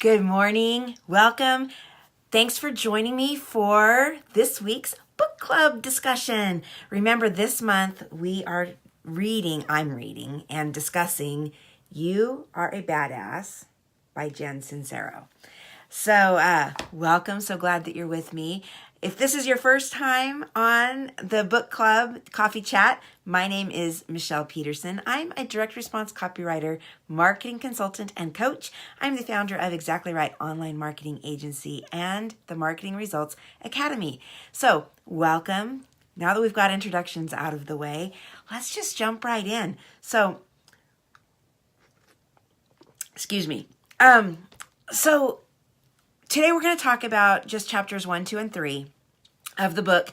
Good morning. Welcome. Thanks for joining me for this week's book club discussion. Remember, this month I'm reading and discussing You Are a Badass by Jen Sincero. So, welcome. So glad that you're with me. If this is your first time on the book club coffee chat, my name is Michelle Peterson. I'm a direct response copywriter, marketing consultant, and coach. I'm the founder of Exactly Right Online Marketing Agency and the Marketing Results Academy. So, welcome. Now that we've got introductions out of the way, let's just jump right in. So, excuse me. So today we're going to talk about just chapters 1, 2, and 3 of the book,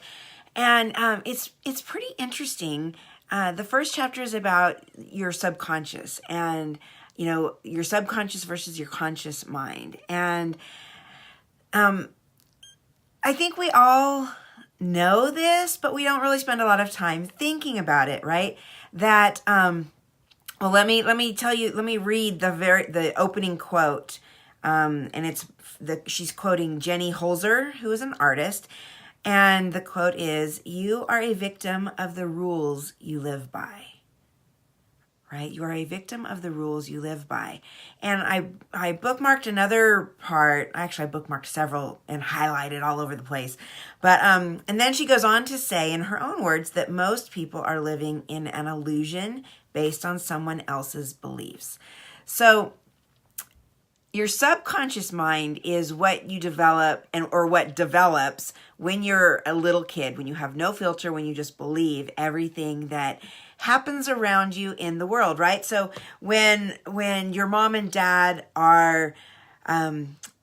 and it's pretty interesting. The first chapter is about your subconscious, and your subconscious versus your conscious mind. And I think we all know this, but we don't really spend a lot of time thinking about it, right? That well, let me read the opening quote. And she's quoting Jenny Holzer, who is an artist. And the quote is, "You are a victim of the rules you live by." Right? You are a victim of the rules you live by. And I bookmarked another part. Actually, I bookmarked several and highlighted all over the place. But, and then she goes on to say in her own words that most people are living in an illusion based on someone else's beliefs. So your subconscious mind is what you develop or what develops when you're a little kid, when you have no filter, when you just believe everything that happens around you in the world, right? So when your mom and dad are,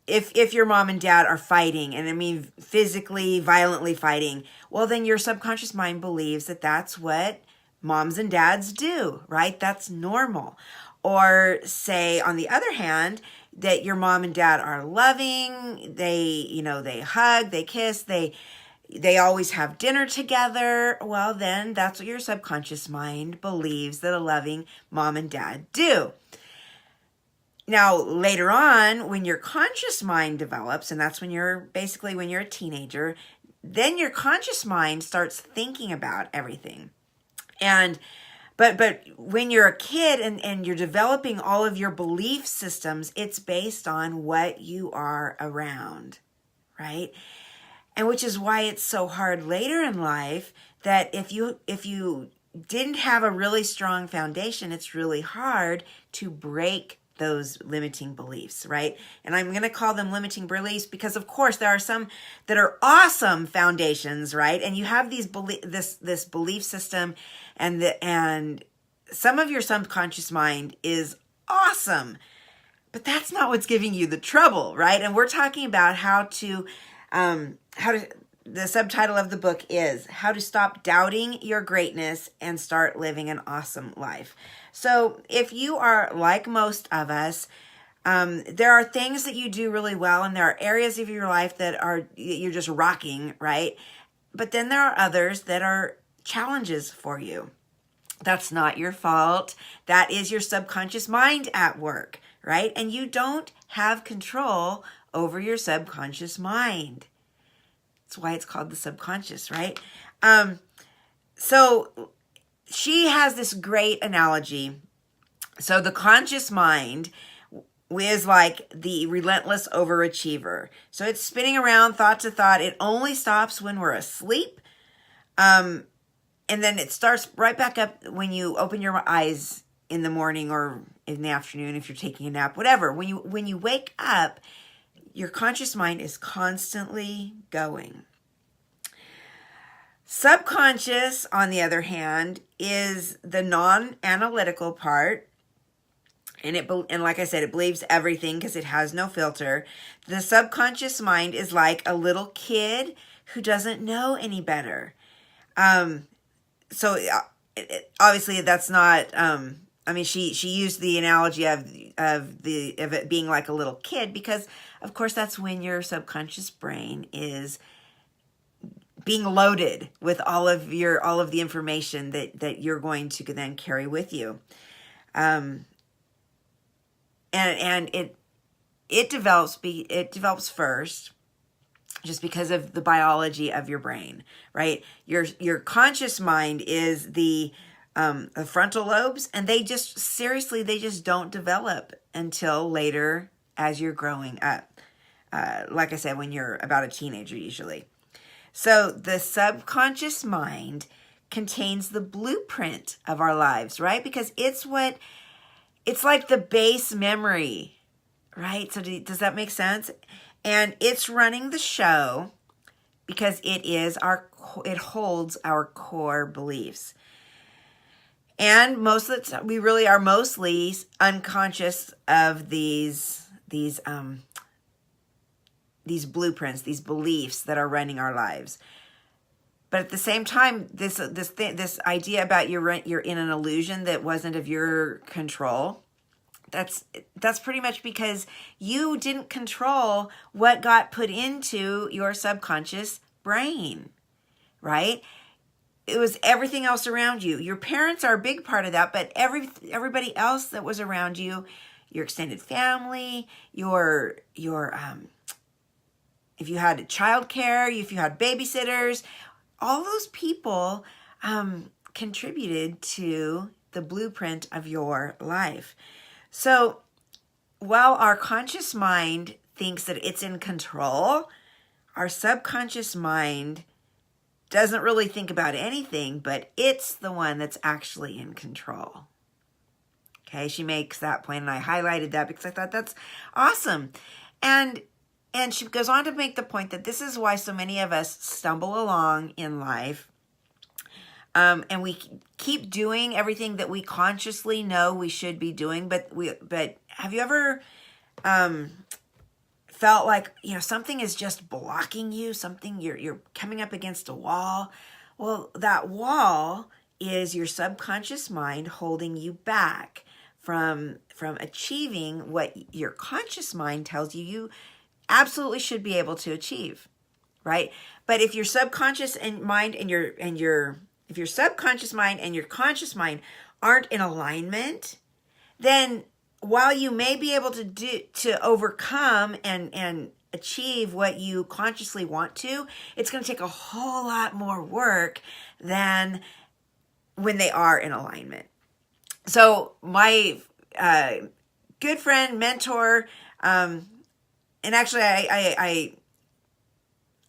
if your mom and dad are fighting, and I mean physically, violently fighting, well, then your subconscious mind believes that that's what moms and dads do, right? That's normal. Or say, on the other hand, that your mom and dad are loving, they hug, they kiss, they always have dinner together. Well, then that's what your subconscious mind believes that a loving mom and dad do. Now, later on, when your conscious mind develops, and that's when you're a teenager, then your conscious mind starts thinking about everything. But when you're a kid and you're developing all of your belief systems, it's based on what you are around, right? And which is why it's so hard later in life that if you didn't have a really strong foundation, it's really hard to break those limiting beliefs, right? And I'm going to call them limiting beliefs because, of course, there are some that are awesome foundations, right? And you have this belief system, and some of your subconscious mind is awesome, but that's not what's giving you the trouble, right? And we're talking about the subtitle of the book is How to Stop Doubting Your Greatness and Start Living an Awesome Life. So if you are like most of us, there are things that you do really well, and there are areas of your life that you're just rocking, right? But then there are others that are challenges for you. That's not your fault. That is your subconscious mind at work, right? And you don't have control over your subconscious mind. That's why it's called the subconscious, right? So she has this great analogy. So the conscious mind is like the relentless overachiever. So it's spinning around thought to thought. It only stops when we're asleep. And then it starts right back up when you open your eyes in the morning or in the afternoon if you're taking a nap, whatever. When you wake up, your conscious mind is constantly going. Subconscious, on the other hand, is the non-analytical part. And like I said, it believes everything because it has no filter. The subconscious mind is like a little kid who doesn't know any better. So obviously that's not, she used the analogy of it being like a little kid because of course that's when your subconscious brain is being loaded with all of the information that you're going to then carry with you. And it develops first, just because of the biology of your brain, right? Your conscious mind is the frontal lobes, and they just don't develop until later as you're growing up. Like I said, when you're about a teenager usually. So the subconscious mind contains the blueprint of our lives, right? Because it's like the base memory, right? So does that make sense? And it's running the show because it holds our core beliefs. And most of the time, we really are mostly unconscious of these blueprints, these beliefs that are running our lives. But at the same time, this idea about you're in an illusion that wasn't of your control, that's pretty much because you didn't control what got put into your subconscious brain, right? It was everything else around you. Your parents are a big part of that, but everybody else that was around you, your extended family, your if you had childcare, if you had babysitters, all those people contributed to the blueprint of your life. So while our conscious mind thinks that it's in control, our subconscious mind doesn't really think about anything, but it's the one that's actually in control. Okay, she makes that point, and I highlighted that because I thought that's awesome. And she goes on to make the point that this is why so many of us stumble along in life, and we keep doing everything that we consciously know we should be doing, but have you ever felt like, something is just blocking you, something you're coming up against a wall? Well, that wall is your subconscious mind holding you back from achieving what your conscious mind tells you absolutely should be able to achieve, right? But if your subconscious mind and if your subconscious mind and your conscious mind aren't in alignment, then while you may be able to overcome and achieve what you consciously want to, it's going to take a whole lot more work than when they are in alignment. So my good friend, mentor, and actually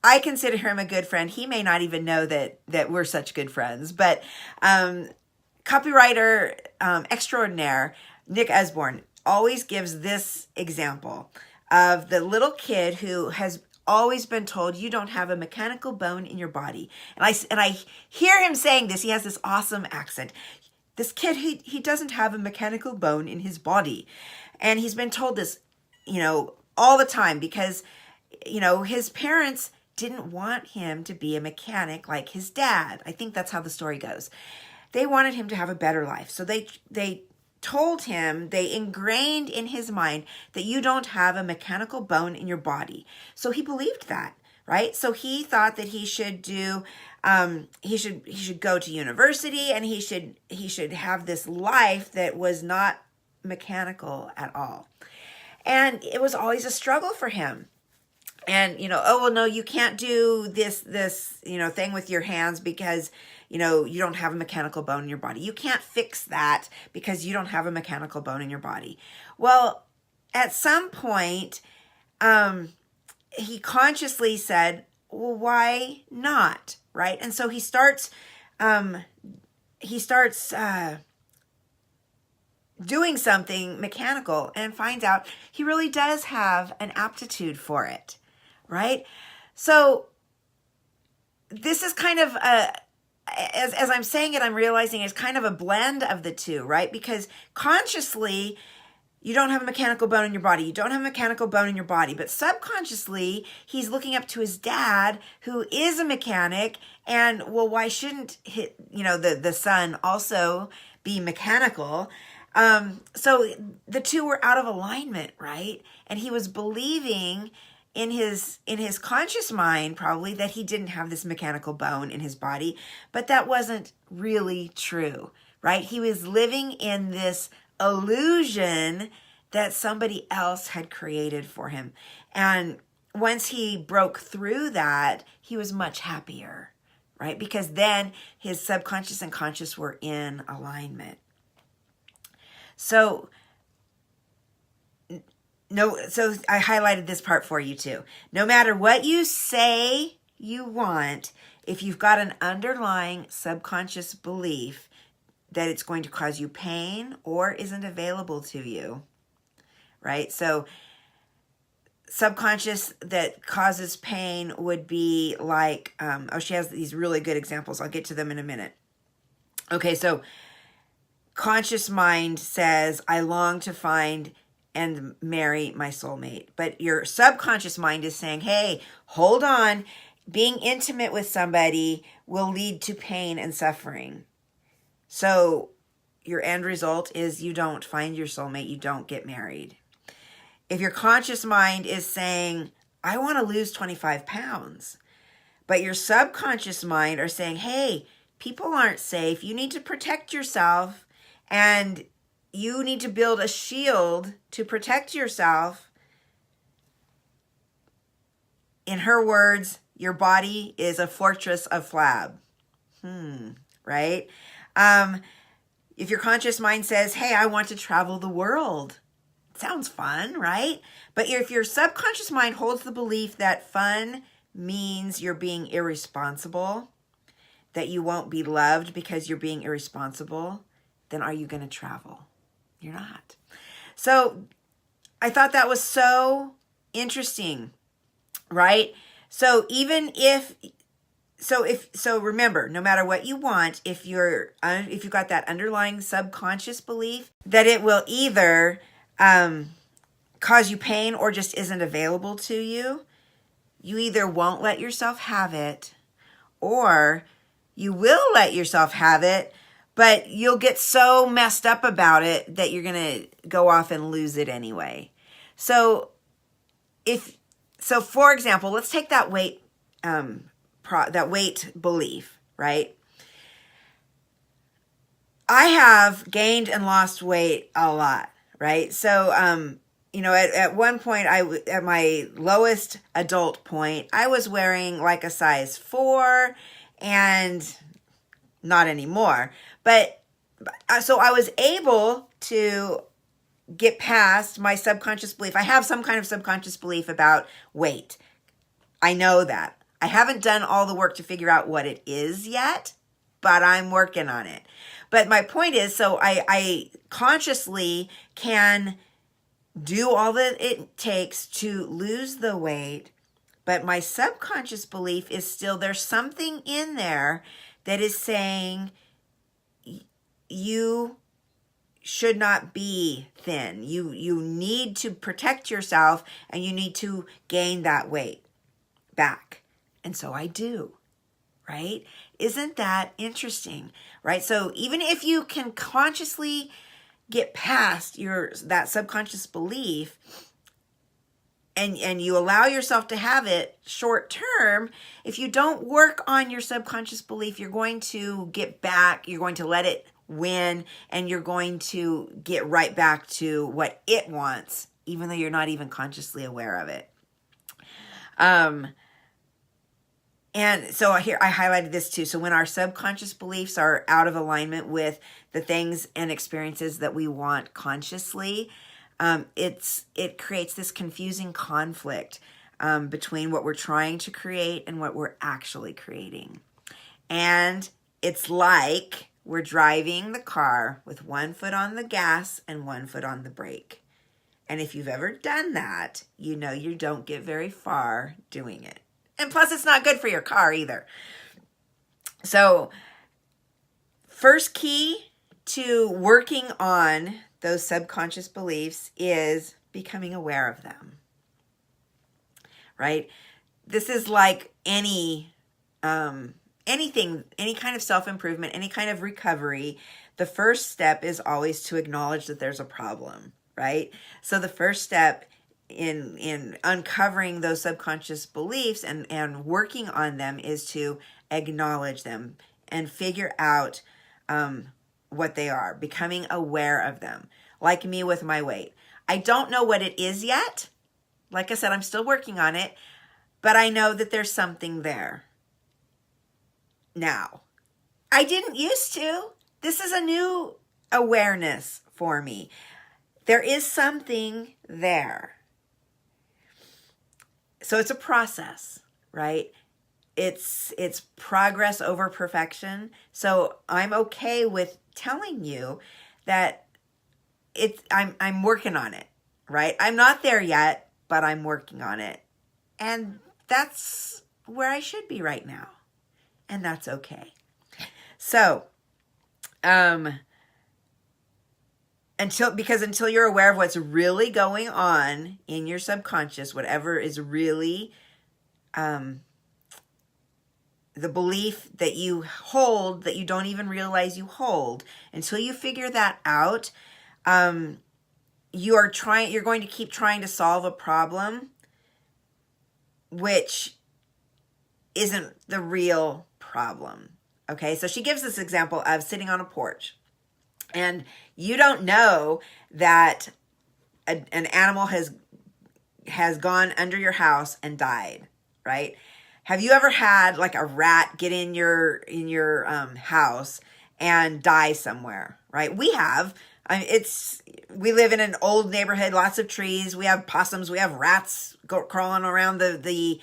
I consider him a good friend. He may not even know that we're such good friends, but copywriter extraordinaire Nick Esborn always gives this example of the little kid who has always been told you don't have a mechanical bone in your body. And I hear him saying this. He has this awesome accent. This kid, he doesn't have a mechanical bone in his body. And he's been told this, all the time because, his parents didn't want him to be a mechanic like his dad. I think that's how the story goes. They wanted him to have a better life. So they told him, they ingrained in his mind that you don't have a mechanical bone in your body. So he believed that, right? So he thought that he should do, he should go to university, and he should have this life that was not mechanical at all. And it was always a struggle for him. And, oh, well, no, you can't do this, thing with your hands because, you don't have a mechanical bone in your body. You can't fix that because you don't have a mechanical bone in your body. Well, at some point, he consciously said, well, why not? Right? And so he starts doing something mechanical and finds out he really does have an aptitude for it. Right? So this is kind of as I'm saying it, I'm realizing it's kind of a blend of the two, right? Because consciously, you don't have a mechanical bone in your body. You don't have a mechanical bone in your body. But subconsciously, he's looking up to his dad, who is a mechanic. And, well, why shouldn't the son also be mechanical? So the two were out of alignment, right? And he was believing in his conscious mind probably that he didn't have this mechanical bone in his body, but that wasn't really true, right? He was living in this illusion that somebody else had created for him. And once he broke through that, he was much happier, right? Because then his subconscious and conscious were in alignment. So I highlighted this part for you too. No matter what you say you want, if you've got an underlying subconscious belief that it's going to cause you pain or isn't available to you, right? So subconscious that causes pain would be like, she has these really good examples. I'll get to them in a minute. Okay, so conscious mind says, I long to find and marry my soulmate. But your subconscious mind is saying, hey, hold on. Being intimate with somebody will lead to pain and suffering. So your end result is you don't find your soulmate, you don't get married. If your conscious mind is saying, I want to lose 25 pounds, but your subconscious mind are saying, hey, people aren't safe. You need to protect yourself and you need to build a shield to protect yourself. In her words, your body is a fortress of flab. Right? If your conscious mind says, hey, I want to travel the world. Sounds fun, right? But if your subconscious mind holds the belief that fun means you're being irresponsible, that you won't be loved because you're being irresponsible, then are you going to travel? You're not. So I thought that was so interesting, right? So remember, no matter what you want, if you've got that underlying subconscious belief that it will either cause you pain or just isn't available to you, you either won't let yourself have it or you will let yourself have it, but you'll get so messed up about it that you're going to go off and lose it anyway. So for example, let's take that weight belief, right? I have gained and lost weight a lot, right? So, at one point, at my lowest adult point, I was wearing like a size 4 and not anymore. But so I was able to get past my subconscious belief. I have some kind of subconscious belief about weight. I know that. I haven't done all the work to figure out what it is yet, but I'm working on it. But my point is, so I consciously can do all that it takes to lose the weight, but my subconscious belief is still, there's something in there that is saying you should not be thin. You need to protect yourself and you need to gain that weight back. And so I do, right? Isn't that interesting, right? So even if you can consciously get past that subconscious belief and you allow yourself to have it short term, if you don't work on your subconscious belief, you're going to get back, you're going to let it win, and you're going to get right back to what it wants, even though you're not even consciously aware of it. And so here I highlighted this too. So when our subconscious beliefs are out of alignment with the things and experiences that we want consciously, it creates this confusing conflict between what we're trying to create and what we're actually creating. And it's like we're driving the car with one foot on the gas and one foot on the brake. And if you've ever done that, you know you don't get very far doing it. And plus, it's not good for your car either. So, first key to working on those subconscious beliefs is becoming aware of them, right? This is like anything, any kind of self-improvement, any kind of recovery. The first step is always to acknowledge that there's a problem, right? So the first step in uncovering those subconscious beliefs and working on them is to acknowledge them and figure out what they are, becoming aware of them. Like me with my weight. I don't know what it is yet. Like I said, I'm still working on it, but I know that there's something there now. I didn't used to. This is a new awareness for me. There is something there. So it's a process, right? It's progress over perfection. So I'm okay with telling you that I'm working on it, right? I'm not there yet, but I'm working on it. And that's where I should be right now. And that's okay. So, until you're aware of what's really going on in your subconscious, whatever is really the belief that you hold that you don't even realize you hold, until you figure that out, you're going to keep trying to solve a problem which isn't the real problem. Okay, so she gives this example of sitting on a porch, and you don't know that an animal has gone under your house and died, right? Have you ever had like a rat get in your house and die somewhere, right? We have. We live in an old neighborhood, lots of trees. We have possums. We have rats crawling around the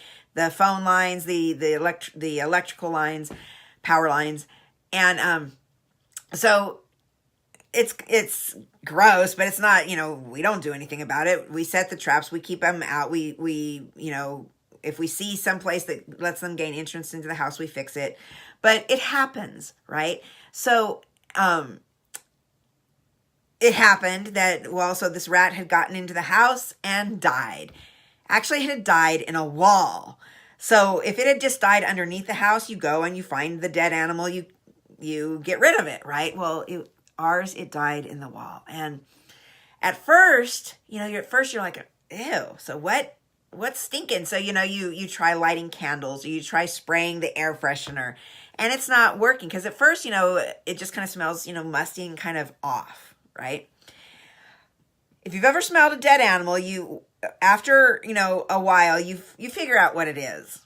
phone lines, the electrical lines, power lines, and so it's gross, but it's not. We don't do anything about it. We set the traps. We keep them out. We if we see someplace that lets them gain entrance into the house, we fix it. But it happens, right? So it happened that, so this rat had gotten into the house and died. Actually, it had died in a wall. So if it had just died underneath the house, you go and you find the dead animal, you get rid of it, right? Well, it died in the wall. And at first, you're like, ew, so what's stinking? So, you try lighting candles, or you try spraying the air freshener, and it's not working. Because at first, it just kind of smells, musty and kind of off, right? If you've ever smelled a dead animal, after, a while, you figure out what it is,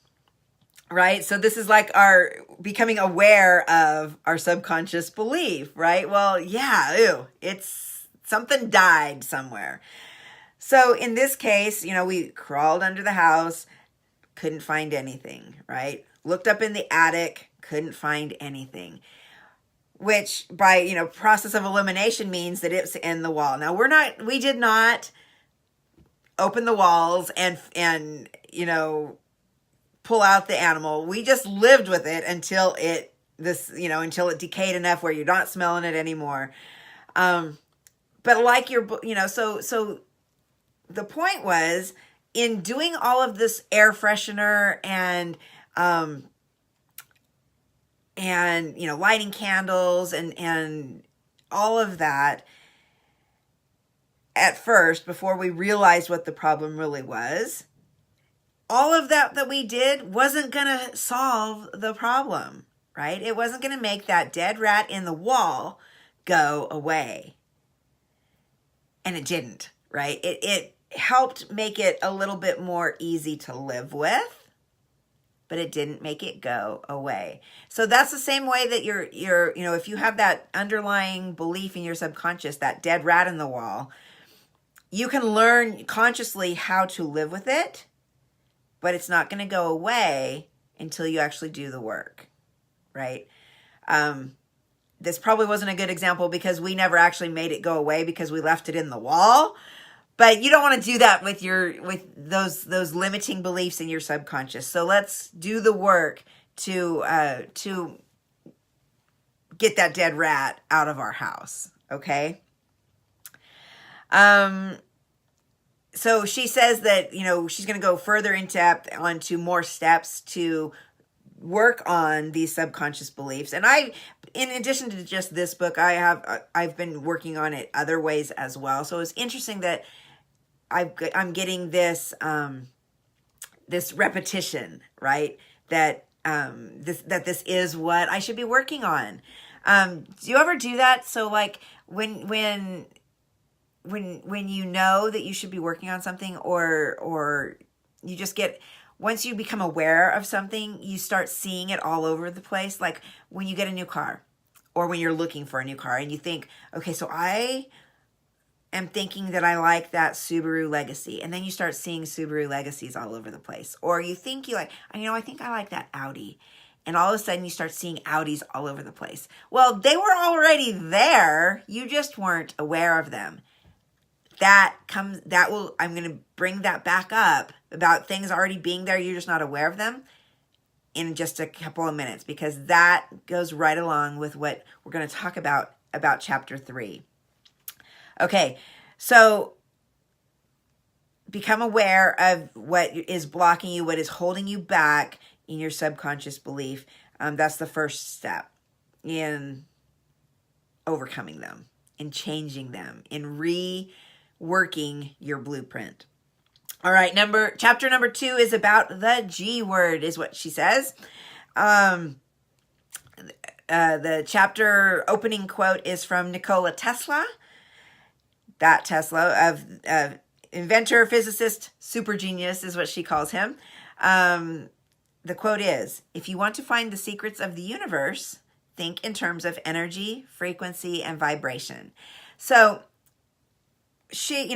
right? So this is like our becoming aware of our subconscious belief, right? Well, yeah, it's something died somewhere. So in this case, we crawled under the house, couldn't find anything, right? Looked up in the attic, couldn't find anything, which by, process of elimination means that it's in the wall. Now we did not open the walls and pull out the animal. We just lived with it until it decayed enough where you're not smelling it anymore. But like so the point was, in doing all of this air freshener and lighting candles and all of that, at first, before we realized what the problem really was, all of that we did wasn't going to solve the problem, right? It wasn't going to make that dead rat in the wall go away. And it didn't, right? It helped make it a little bit more easy to live with, but it didn't make it go away. So that's the same way that you're if you have that underlying belief in your subconscious, that dead rat in the wall, you can learn consciously how to live with it, but it's not going to go away until you actually do the work, right? This probably wasn't a good example because we never actually made it go away because we left it in the wall. But you don't want to do that with those limiting beliefs in your subconscious. So let's do the work to get that dead rat out of our house, okay? So she says that, she's going to go further in depth onto more steps to work on these subconscious beliefs. And in addition to just this book, I've been working on it other ways as well. So it's interesting that I'm getting this this repetition, right? That this is what I should be working on. Do you ever do that? So like when when you know that you should be working on something, or you just get, once you become aware of something, you start seeing it all over the place. Like when you get a new car, or when you're looking for a new car and you think, okay, so I am thinking that I like that Subaru Legacy. And then you start seeing Subaru Legacies all over the place. Or you think you like, I think I like that Audi. And all of a sudden you start seeing Audis all over the place. Well, they were already there. You just weren't aware of them. I'm going to bring that back up about things already being there. You're just not aware of them in just a couple of minutes, because that goes right along with what we're going to talk about chapter 3. Okay, so become aware of what is blocking you, what is holding you back in your subconscious belief. That's the first step in overcoming them, in changing them, in reworking your blueprint. All right, chapter number 2 is about the G word, is what she says. The chapter opening quote is from Nikola Tesla. That Tesla, of inventor, physicist, super genius is what she calls him. The quote is, "If you want to find the secrets of the universe, think in terms of energy, frequency, and vibration." So she,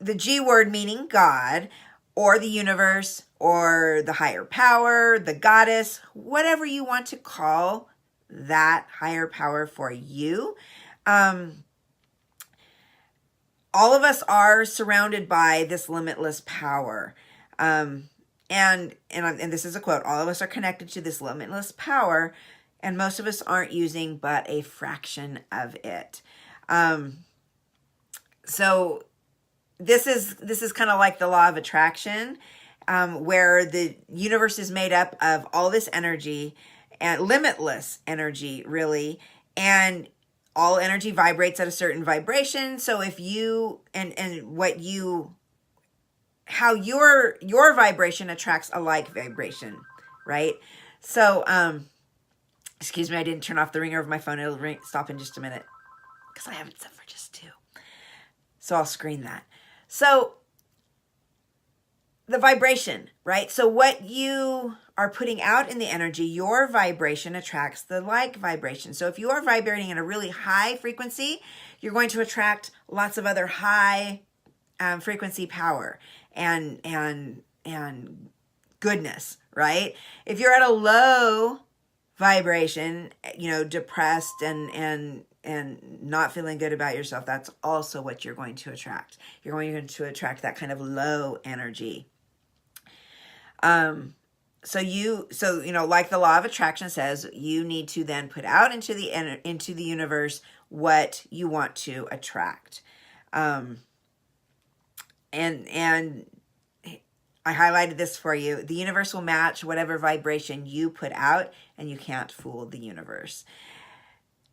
the G word meaning God, or the universe, or the higher power, the goddess, whatever you want to call that higher power for you. All of us are surrounded by this limitless power. And this is a quote, all of us are connected to this limitless power, and most of us aren't using but a fraction of it. So this is kind of like the law of attraction, where the universe is made up of all this energy, and limitless energy, really, and all energy vibrates at a certain vibration. So if you, how your vibration attracts a like vibration, right? So, excuse me, I didn't turn off the ringer of my phone. It'll stop in just a minute, because I have it set for just 2. So I'll screen that. So the vibration, right? So what you are putting out in the energy, your vibration attracts the like vibration. So if you are vibrating at a really high frequency, you're going to attract lots of other high frequency power and goodness, right? If you're at a low vibration, depressed and not feeling good about yourself, that's also what you're going to attract. You're going to attract that kind of low energy. So like the law of attraction says, you need to then put out into the universe what you want to attract. And I highlighted this for you. The universe will match whatever vibration you put out, and you can't fool the universe.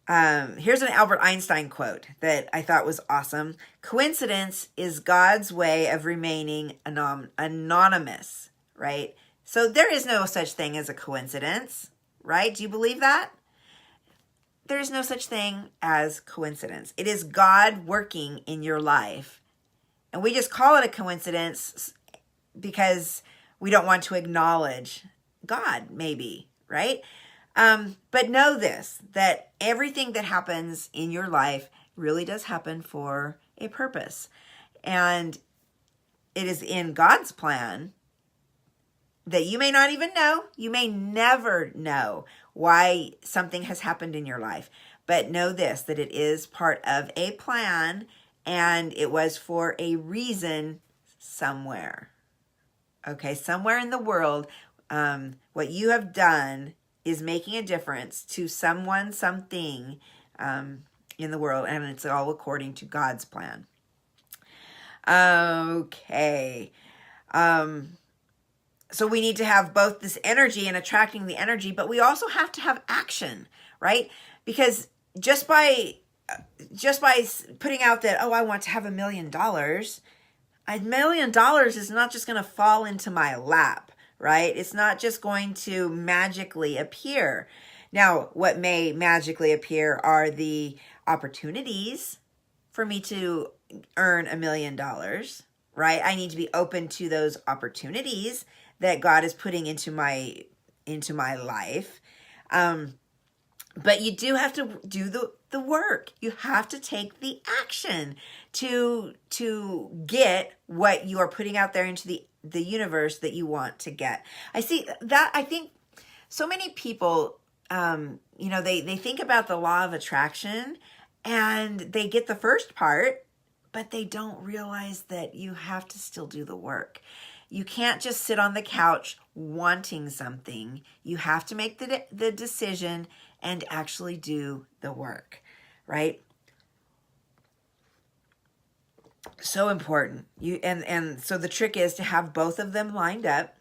Here's an Albert Einstein quote that I thought was awesome. "Coincidence is God's way of remaining anonymous," right? So there is no such thing as a coincidence, right? Do you believe that? There is no such thing as coincidence. It is God working in your life. And we just call it a coincidence because we don't want to acknowledge God, maybe, right? But know this, that everything that happens in your life really does happen for a purpose. And it is in God's plan that you may not even know. You may never know why something has happened in your life. But know this, that it is part of a plan, and it was for a reason somewhere. Okay, somewhere in the world, what you have done is making a difference to someone, something in the world, and it's all according to God's plan. Okay. So we need to have both this energy and attracting the energy, but we also have to have action, right? Because just by putting out that, I want to have $1 million, $1 million is not just going to fall into my lap, right? It's not just going to magically appear. Now, what may magically appear are the opportunities for me to earn $1 million, right? I need to be open to those opportunities that God is putting into my life. But you do have to do the work. You have to take the action to get what you are putting out there into the universe that you want to get. I think so many people, they think about the law of attraction and they get the first part, but they don't realize that you have to still do the work. You can't just sit on the couch wanting something. You have to make the decision and actually do the work, right? So important. And so the trick is to have both of them lined up,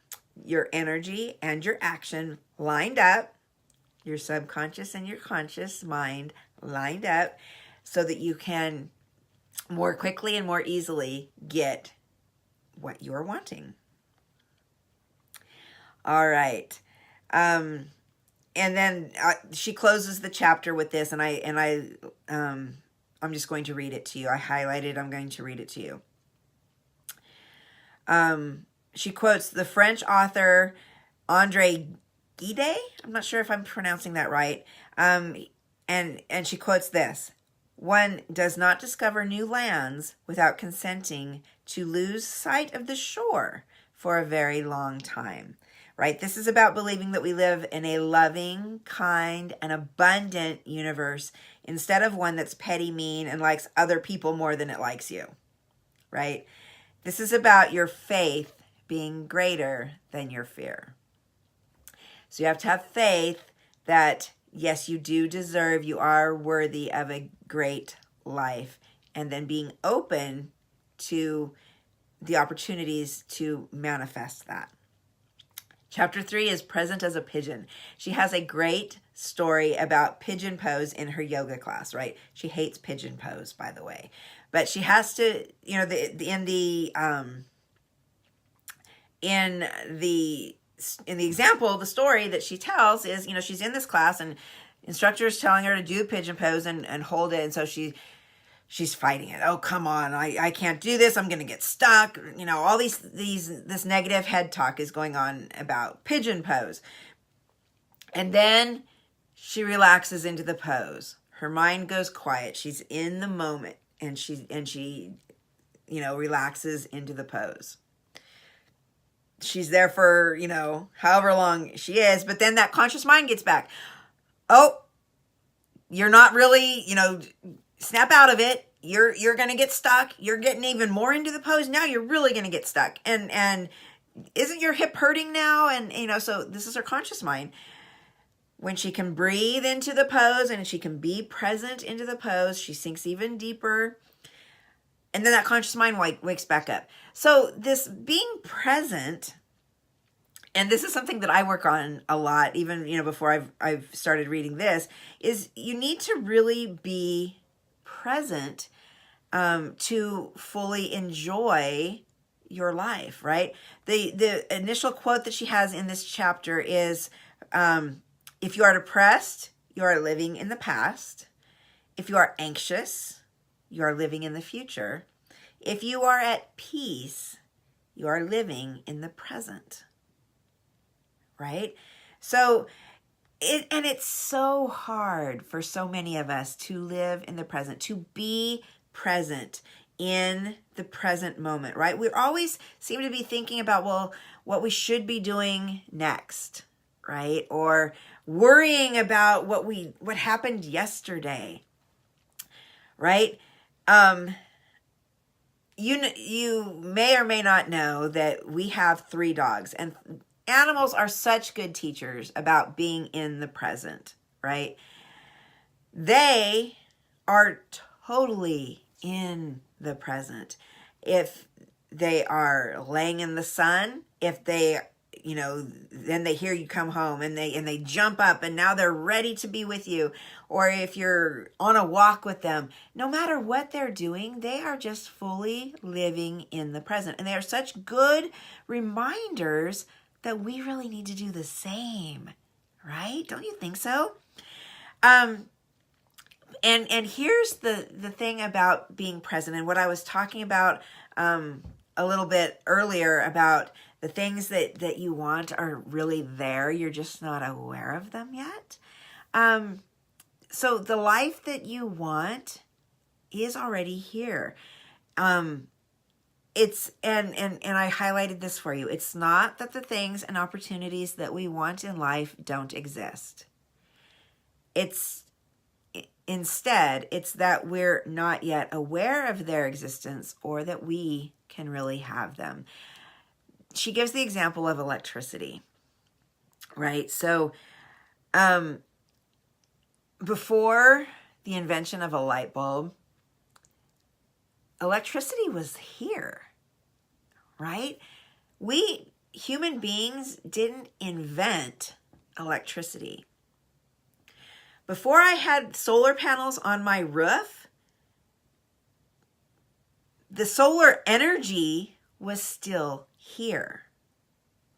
your energy and your action lined up, your subconscious and your conscious mind lined up, so that you can more quickly and more easily get what you're wanting. All right. And then she closes the chapter with this, and I'm just going to read it to you. I highlighted, I'm going to read it to you. She quotes the French author André Gide. I'm not sure if I'm pronouncing that right. And she quotes this: "One does not discover new lands without consenting to lose sight of the shore for a very long time." Right? This is about believing that we live in a loving, kind, and abundant universe instead of one that's petty, mean, and likes other people more than it likes you. Right? This is about your faith being greater than your fear. So you have to have faith that, yes, you do deserve, you are worthy of a great life, and then being open to the opportunities to manifest that. Chapter 3 is Present as a Pigeon. She has a great story about pigeon pose in her yoga class, right? She hates pigeon pose, by the way. But she has to, in the example, the story that she tells is, she's in this class and instructor is telling her to do pigeon pose and hold it. And so she's fighting it. Oh, come on. I can't do this. I'm going to get stuck. All this negative head talk is going on about pigeon pose. And then she relaxes into the pose. Her mind goes quiet. She's in the moment and she relaxes into the pose. She's there for, however long she is, but then that conscious mind gets back. Oh, you're not really, snap out of it. You're going to get stuck. You're getting even more into the pose. Now you're really going to get stuck. And isn't your hip hurting now? And, so this is her conscious mind. When she can breathe into the pose and she can be present into the pose, she sinks even deeper. And then that conscious mind wakes back up. So this being present, and this is something that I work on a lot, even, before I've started reading this, is you need to really be present to fully enjoy your life, right? The initial quote that she has in this chapter is, if you are depressed, you are living in the past. If you are anxious, you are living in the future. If you are at peace, you are living in the present. Right? So, it's so hard for so many of us to live in the present, to be present in the present moment, right? We always seem to be thinking about, well, what we should be doing next, right? Or worrying about what happened yesterday, right? You may or may not know that we have 3 dogs, and animals are such good teachers about being in the present, right? They are totally in the present. If they are laying in the sun, if they, then they hear you come home and they jump up and now they're ready to be with you. Or if you're on a walk with them, no matter what they're doing, they are just fully living in the present. And they are such good reminders that we really need to do the same, right? Don't you think so? And here's the thing about being present, and what I was talking about a little bit earlier about the things that you want are really there. You're just not aware of them yet. So the life that you want is already here. It's and I highlighted this for you. It's not that the things and opportunities that we want in life don't exist. Instead, it's that we're not yet aware of their existence or that we can really have them. She gives the example of electricity, right? So, before the invention of a light bulb, electricity was here, right? We human beings didn't invent electricity. Before I had solar panels on my roof, the solar energy was still here,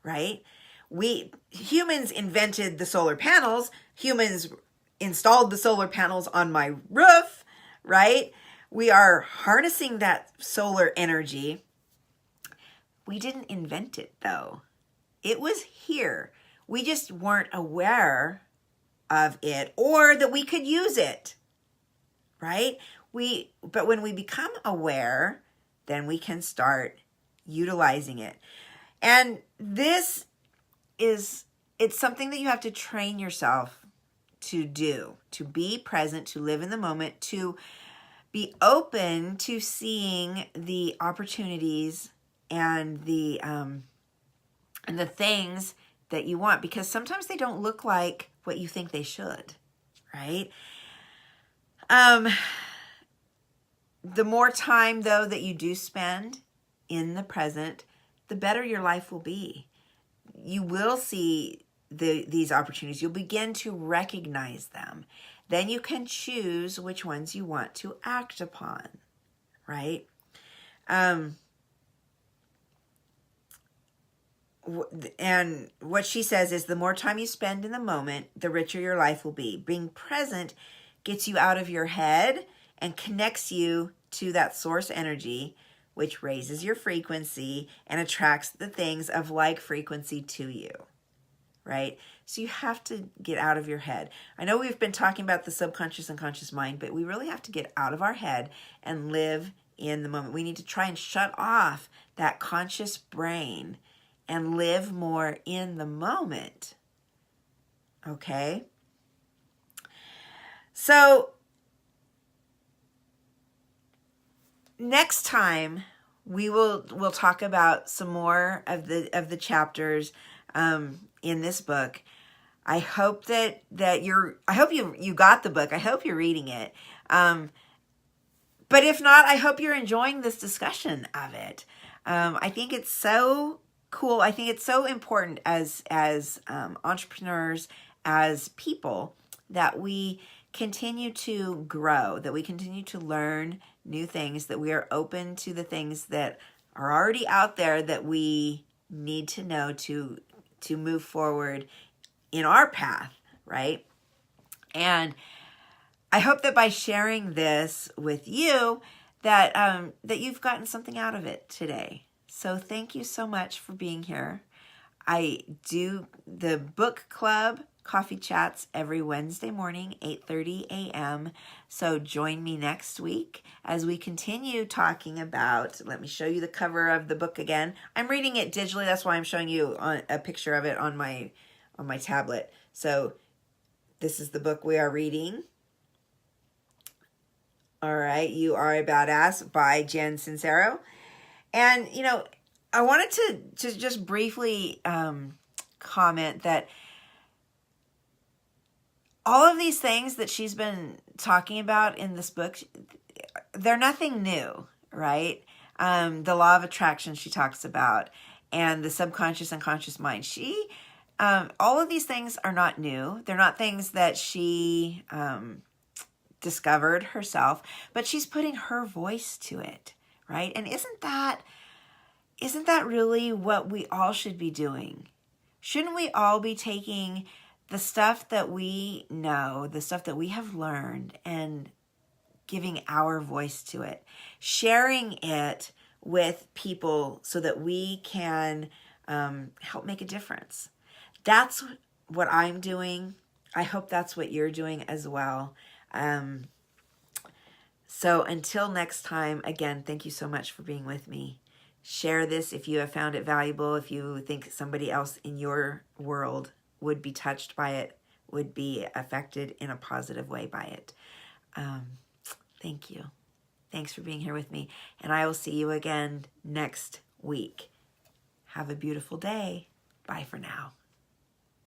right? Humans invented the solar panels. Humans installed the solar panels on my roof, right? We are harnessing that solar energy. We didn't invent it, though. It was here. We just weren't aware of it or that we could use it, right? But when we become aware, then we can start utilizing it. And it's something that you have to train yourself to do, to be present, to live in the moment, to be open to seeing the opportunities and the things that you want, because sometimes they don't look like what you think they should, right? The more time, though, that you do spend in the present, the better your life will be. You will see these opportunities. You'll begin to recognize them. Then you can choose which ones you want to act upon, right? And what she says is the more time you spend in the moment, the richer your life will be. Being present gets you out of your head and connects you to that source energy, which raises your frequency and attracts the things of like frequency to you, right? So you have to get out of your head. I know we've been talking about the subconscious and conscious mind, but we really have to get out of our head and live in the moment. We need to try and shut off that conscious brain and live more in the moment. Okay? So next time we'll talk about some more of the chapters in this book. I hope that you got the book. I hope you're reading it. But if not, I hope you're enjoying this discussion of it. I think it's so cool. I think it's so important as entrepreneurs, as people, that we continue to grow, that we continue to learn new things, that we are open to the things that are already out there that we need to know to move forward in our path, right? And I hope that by sharing this with you, that you've gotten something out of it today. So thank you so much for being here. I do the book club coffee chats every Wednesday morning, 8:30 a.m. So join me next week as we continue talking about, let me show you the cover of the book again. I'm reading it digitally. That's why I'm showing you a picture of it on my tablet. So this is the book we are reading. All right, You Are a Badass by Jen Sincero. And, I wanted to just briefly comment that all of these things that she's been talking about in this book, they're nothing new, right? The law of attraction she talks about, and the subconscious and conscious mind. All of these things are not new. They're not things that she discovered herself, but she's putting her voice to it, right? And isn't that really what we all should be doing? Shouldn't we all be taking the stuff that we know, the stuff that we have learned, and giving our voice to it, sharing it with people so that we can help make a difference. That's what I'm doing. I hope that's what you're doing as well. So until next time, again, thank you so much for being with me. Share this if you have found it valuable, if you think somebody else in your world would be touched by it, would be affected in a positive way by it. Thank you. Thanks for being here with me. And I will see you again next week. Have a beautiful day. Bye for now.